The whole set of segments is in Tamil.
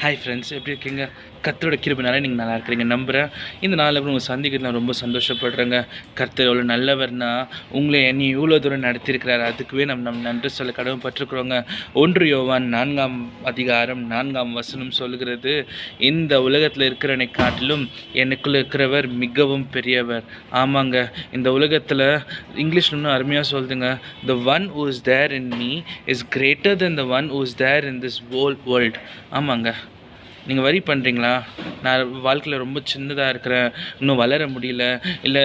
ஹாய் ஃப்ரெண்ட்ஸ், எப்படி இருக்கீங்க? கர்த்தரோட கிருபைனால நீங்கள் நல்லா இருக்கிறீங்க நம்புகிறேன். இந்த நாளில் உங்களை சந்திக்கிறது நான் ரொம்ப சந்தோஷப்படுறேங்க. கர்த்தர் எவ்வளோ நல்லவர்னா, உங்களை என்னை இவ்வளோ தூரம் நடத்தியிருக்கிறார். அதுக்குவே நம்ம நன்றி சொல்ல கடமைப்பட்டிருக்கிறோங்க. 1 யோவான் 4ஆம் அதிகாரம் 4ஆம் வசனம் சொல்லுகிறது, இந்த உலகத்தில் இருக்கிறவனை காட்டிலும் எனக்குள்ளே இருக்கிறவர் மிகவும் பெரியவர். ஆமாங்க, இந்த உலகத்தில் இங்கிலீஷில் இன்னும் அருமையாக சொல்லுதுங்க, the one who is there in me is greater than the one who is there in this whole world. ஆமாங்க, நீங்கள் வரி பண்ணுறீங்களா? நான் வாழ்க்கையில் ரொம்ப சின்னதாக இருக்கிறேன், இன்னும் வளர முடியல, இல்லை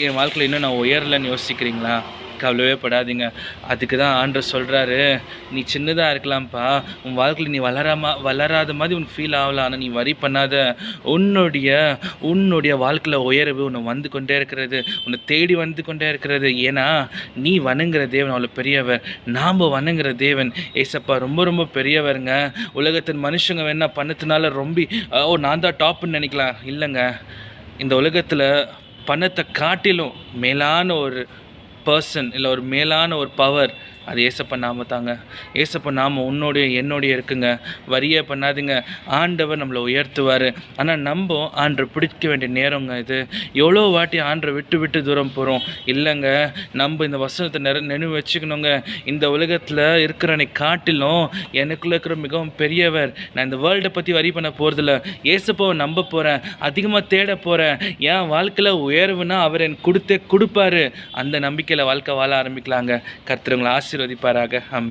என் வாழ்க்கையில் இன்னும் நான் உயரலைன்னு யோசிக்கிறீங்களா? கவலையே படாதீங்க. அதுக்கு தான் ஆண்டவர் சொல்கிறாரு, நீ சின்னதாக இருக்கலாம்ப்பா, உன் வாழ்க்கையில் நீ வளராத மாதிரி உனக்கு ஃபீல் ஆகலாம், ஆனால் நீ வரி பண்ணாத. உன்னுடைய வாழ்க்கையில் உயர்வு உன்னை வந்து கொண்டே இருக்கிறது, உன்னை தேடி வந்து கொண்டே இருக்கிறது. ஏன்னா நீ வணங்குற தேவன் அவ்வளோ பெரியவர், நாம் வணங்குற தேவன் ஏசப்பா ரொம்ப ரொம்ப பெரியவருங்க. உலகத்தின் மனுஷங்க வேணா பண்ணத்தினால ரொம்ப நான் தான் டாப்புன்னு நினைக்கலாம். இல்லைங்க, இந்த உலகத்தில் பணத்தை காட்டிலும் மேலான ஒரு பர்சன், இல்லை ஒரு மேலான ஒரு பவர், அது ஏசப்ப நாம தாங்க. ஏசப்ப நாம என்னுடைய இருக்குங்க. வரியே பண்ணாதுங்க. ஆண்டவர் நம்மளை உயர்த்துவார். ஆனால் நம்ம ஆண்டரை பிடிக்க வேண்டிய நேரங்க இது. எவ்வளோ வாட்டி ஆண்டரை விட்டு தூரம் போகிறோம். இல்லைங்க, நம்ம இந்த வசனத்தை நினைவு வச்சுக்கணுங்க. இந்த உலகத்தில் இருக்கிறனை காட்டிலும் எனக்குள்ளே இருக்கிற மிகவும் பெரியவர். நான் இந்த வேர்ல்டை பற்றி வரி பண்ண போகிறதில்ல, ஏசப்பாவை நம்ப போகிறேன், அதிகமாக தேட போகிறேன். என் வாழ்க்கையில் உயர்வுனா அவர் எனக்கு கொடுப்பாரு. அந்த நம்பிக்கையில் வாழ்க்கை வாழ ஆரம்பிக்கலாங்க. கர்த்தர் உங்களை ஆசீர்வதிப்பாராக.